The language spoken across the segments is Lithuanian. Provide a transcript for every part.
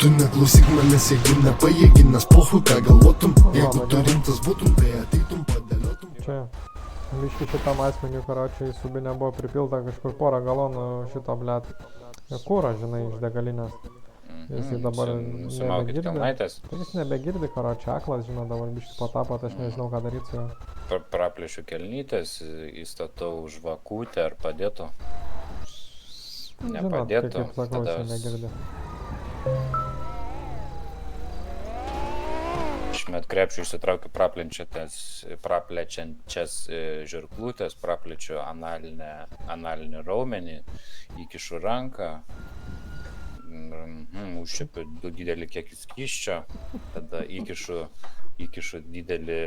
Tu neklausyk manęs, jeigu nepajėgi, nes pohui ką galvotum. Jeigu tu rimtas būtum, tai ateitum padėliotum. Čia, biški šitam asmeniui, karočiui, subinė buvo pripilta kažkur porą galonų šito, blėt, kūro, žinai, iš degalinės. Jisai dabar nebegirdi. Tai jis nebegirdi, karočiui, aklas, žinau, dabar biški patapo, tai aš nežinau, ką daryti su juo. Praplėšiu kelnytės, įstatau žvakutę ar padėtų. Nepadėtų. Kaip sakau, jisai negirdi. Išmet krepšių išsitraukiu praplečiančias žirklutės, praplečiu analinį raumenį, įkišu ranką, užčiapiu didelį kiekį skysčio, tada įkišu didelį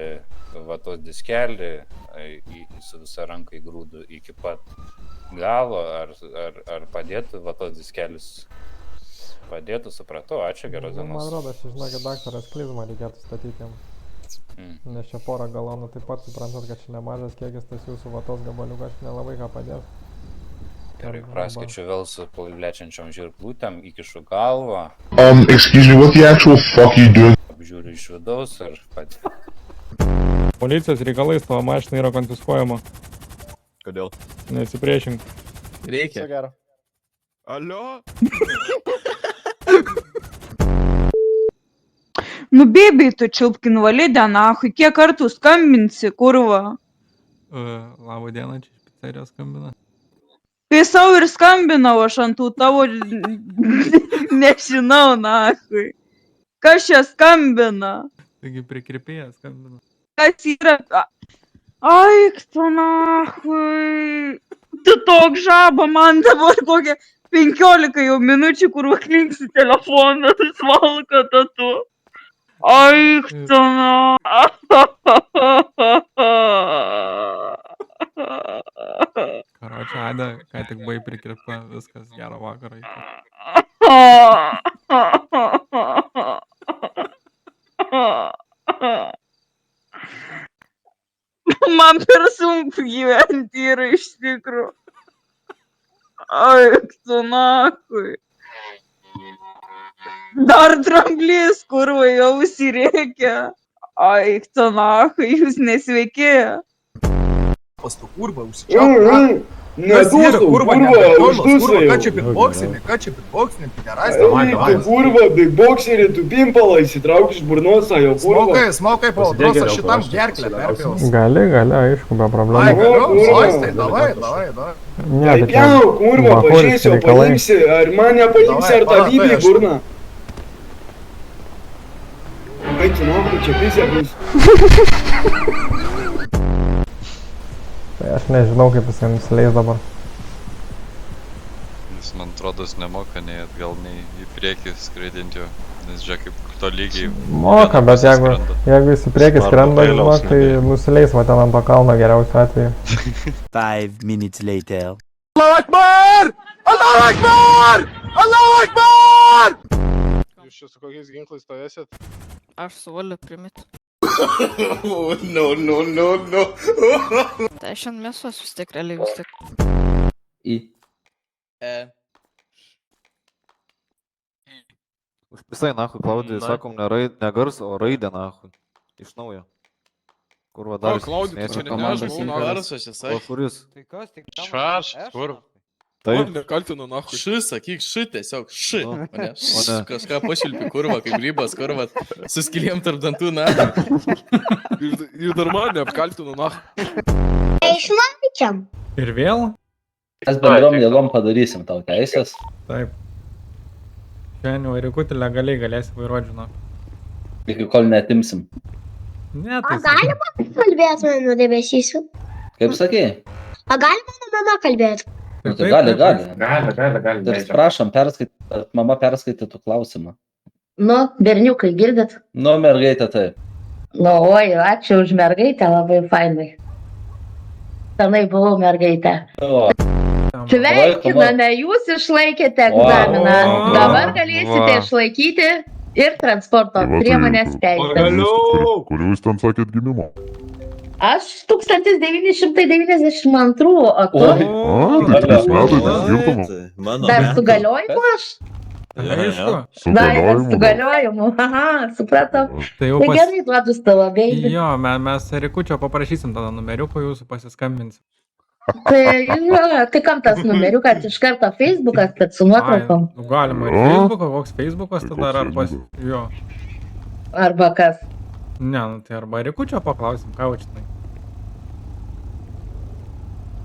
vatos diskelį, su visą ranką įgrūdu iki pat galo, ar padėtų vatos diskelis. Padėtų, supratau, ačiū, geros dienos. Man rodo, žinokit, daktaras klizmą reikėtų statyti jam. Nes čia porą galonų taip pat suprantat, kad čia nemažas kiekis tas jūsų vatos gabaliukas, aš nelabai ką padės. Gerai, praskaičiu vėl su plečiančiom žirklutėm, įkišu galvą. Excuse me, what the actual fuck are you doing? Apžiūriu iš vidaus ir padėtų. Policijos reikalais tavo mašina yra konfiskuojama. Kodėl? Nesipriešink. Reikia. Gero. Alio? Nu, bėbiai, tu čiulpk invalidę, nahui, kiek kartų skambinsi, kurva? Labą dieną, čia iš pizzerijos skambina. Kai savo ir skambinau, aš ant tų tavo nežinau, nahui. Kas čia skambina? Taigi prikirpėjas skambina. Kas yra? Aik, tu nahui. Tu toks žaba, man dabar kokie 15 jau minučių, kur vaklinksi telefoną, svalka tu. Aik, tu Karočią, Aida, ką tik bai prikirpta, viskas, gero vakaro. Man per sunku gyventi yra iš tikrųjų. Aik, tu nahui. Dar dramblys, kurva, jau užsirėkia. Aik, tu nahui, jūs nesveiki. Pastu, kurva, užsičiauk. Nedūstu, kurva, uždūsai. Ką čia pitboksinė, piderastė? Tu kurva, bigboxerį, tu pimpalą įsitrauk iš burnos, jo kurva. Smokai, palaudros, aš šitam gerklę perpjaus. Gali, aišku, be problemų. Ai, galiu? Sostai, davai. Ne, Taip jau, kurva, pažiūrėsiu, paimsi, ar man nepaimsi, ar tą vyblį burną. Ai, tu nahu, čia pizė bus. Tai aš nežinau, kaip jis jiems leis dabar. Jis man atrodos nemoka nei atgal, nei į priekį skraidinti jo, nes žiūrėk, kaip to lygiai... Moka, bet jeigu jis į priekį skrenda, žinok, tai nusileis va ten ant to kalno geriausiu atveju. 5 minutes later. Allahu Akbar! Allahu Akbar! Allahu Akbar! Jūs čia su kokiais ginklais stovėsit? Aš su Oliu primit. No. Tai šiandien mėsos vis tiek, realiai vis tiek. I. Užpisai, nahui, Klaudijai, sakom, ne garso, o raidę, nahui. Iš naujo. Kurva dar... Klaudijai, čia ne aš buvau garsas, jis sakė. O kuris? Tai kas, tik tam? Šaš, kur? Taip. Nekaltinu, nahui. Ši, sakyk, ši tiesiog, ši. Kažką pašilpi, kurva, kaip grybas, kurva, suskilėjom tarp dantų, na. Ir dar man neapkaltinu, nahui. Išmokčiam. Ir vėl? Mes bendrom jėgom padarysim tau teisės. Taip. Šiandien vairikutį legaliai galėsi vairuoti, žinok. Iki kol netimsim. Ne, O tai... galima kalbėti mano debesysiu? Kaip sakei? O galima mama kalbėti? Nu, tai gali. Gali. Ir prašom, mama perskaitytų klausimą. Nu, berniukai, girdit? Nu, mergaitė taip. Nu, oi, ačiū už mergaitę, labai fainai. Senai buvau mergaitė. O, Sveikiname, jūs išlaikėte egzaminą. Dabar galėsite išlaikyti ir transporto priemonės teisės. Kur jūs ten sakėt gimimo? Aš 1992, o tu? Tai 3 metai, tai skirtumo. Dar su galiojimu aš? Aišku. Sugaliojimu. Sugaliojimu, aha, supratau. Tai jau Tai gerai, duodu stalo, baby. Jo, mes Rikučio paprašysim tada numeriuko jūsų pasiskambinsim. Tai kam tas numeriukas iš karto Facebookas, kad su nuotraukom? Galima ir Facebooką, koks Facebookas tada ar pas... Jo. Arba kas? Ne, nu tai arba Rikučio paklausim, ką užtinai.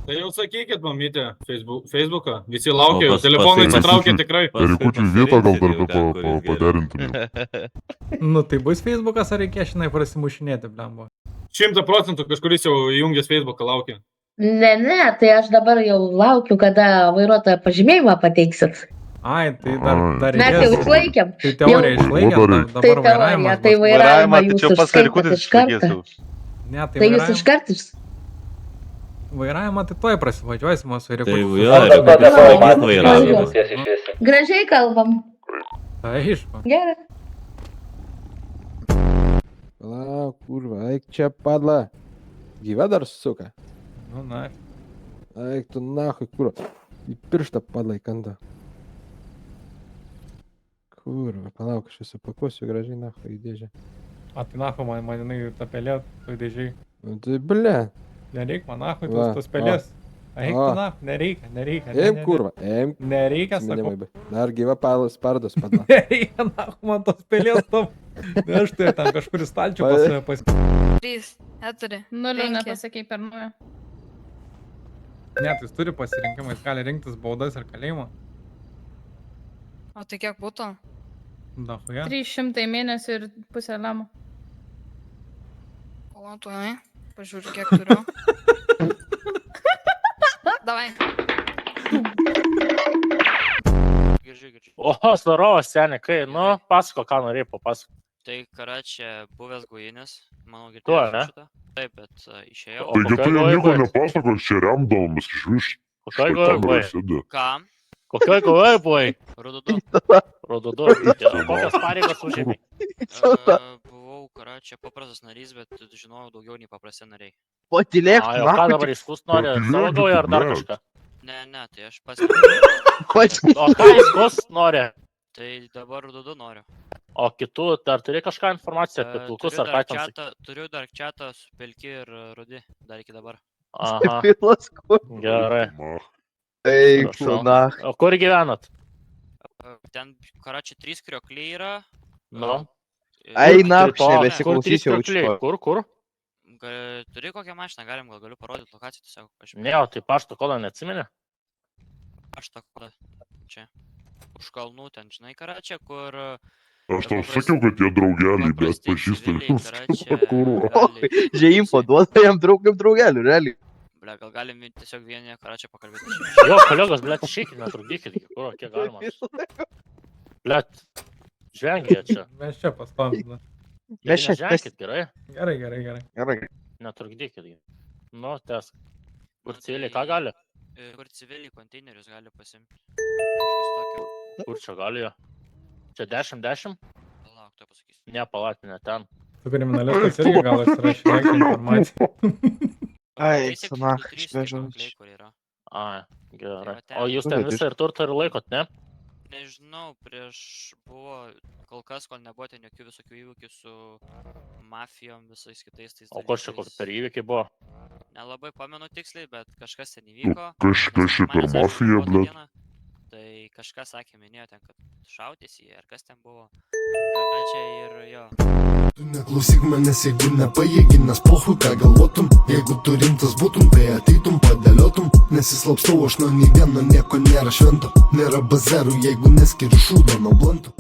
Tai jau sakykit, mamytė, Facebooką. Visi laukia, telefonai atsitraukia tikrai. Rikučiui vietą gal dar paderintumėm. Nu tai bus Facebookas ar reikės žinai prasimušinėti, blembo? 100% kažkuris jau įjungęs Facebooką laukia. Ne, tai aš dabar jau laukiu, kada vairuotojo pažymėjimą pateiksit. Ai, tai dar Mes jau reikės. išlaikėm. Tai teorija išlaikėm, Tai dabar teorija, vairavimas. tai vairavimą jūs išskaitot iš karto. Ne, Tai jūs iš karto iš... Vairavimą tai toj prasivažiuosim su Rikučiu. Gražiai kalbam. Aišku. Gerai. Palauk, kurva, eik čia padla. Gyva dar suka. Nu, na. Eik tu nahui, kurva. Į pirštą padla į kantą. Kurva, palauk, aš supakuosiu gražiai nahui į dėžę. A tai nahu man jinai tą pelė, tu dėžiai. Tai ble. Nereik man nahu, Va, tos pelės. Eik tu nahu, nereikia. Eim, kurva, eim. Nereikia, sakau. Dar gyva palas pardos padla. Nereikia nahu man tos pelės tom. Ne, aš tai ten kažkur į stalčių pas... 3, 4, 0 nepasakei per naują. Ne, tai jis turi pasirinkimą, jis gali rinktis baudas ir kalėjimą. O tai kiek būtų? Dahuja. 300 mėnesių ir pusę lamo. Palatojai, pažiūrėjau, kiek turiu. Davai. O, starovas, seniai, kai, nu, pasako, ką norėjai papasako. Tai karačia buvęs guinis, manau, Tu, ne? šitą. Taip, bet išėjau. Taigi tu jau nieko nepasakos, čia remdavomis iš vis. Kokioj galvoje buvai? Ką? Kokioj galvoje buvai? Rududu. Rododu. Kokias pareigas užėmė? Buvau karačia paprastas narys, bet žinojau daugiau nei paprasti nariai. Potylėk, Ai, o ką dabar įskus nori? Savo galvoje ar dar kažką? Ne, tai aš pats. O ką įskus nori? Tai dabar rududu noriu. O kitų, dar turi kažką informaciją apie pilkus ar ką ten sakyti? Turiu dar chatą su pilki ir rudi, dar iki dabar. Aha, gerai. Eik, Prašau. O kur gyvenat? Ten karačia 3 kriokliai yra. Nu. Ai, na, Kur 3 kriokliai? Kur? Turi kokią mašiną, galiu parodyti lokaciją tiesiog. Ne, o tai pašto kodą neatsimeni? Pašto kodą. Čia. Už kalnų ten, žinai, karačia, kur... Aš tau sakiau, kad tie draugeliai, bet pažįstami. Žia info duoda jam draug kaip draugelių, realiai. Ble, gal galim tiesiog vieni karačia pakalbėti. Jo, kolegos, blėt, išeikit, netrukdykit, kur, kiek galima. Blėt, žvengia čia. Mes čia pastovime. Žvenkit, gerai? Gerai. Netrukdykit. Nu, tesk. Kur civiliai, ką gali? Kur civiliai konteinerius gali pasimti. Kur čia gali jo? Čia 10-10? Palauk, tai pasakysiu. Ne, palauk, ne ten. Tu kriminalistas irgi gal atsirašinėk informaciją. Ai, sunach, išvežau. Ai, gerai. O jūs ten visą ir turtą ir laikot, ne? Nežinau, prieš buvo, kol kas, kol nebuvo ten jokių visokių įvykių su mafijom, visais kitais tais. O ko čia kokie per įvykiai buvo? Nelabai pamenu tiksliai, bet kažkas ten įvyko. Kas čia per mafiją, blėt? Tai kažkas sakė, minėjo ten, kad šautys į, ar kas ten buvo. Čia ir jo. Tu neklausyk manęs, jeigu nepajėgi, nes pohui ką galvotum. Jeigu tu rimtas būtum, tai ateitum, padėliotum. Nesislapstau aš nuo nei vieno, nieko nėra švento. Nėra bazarų, jeigu neskiri šūdo nuo blanto.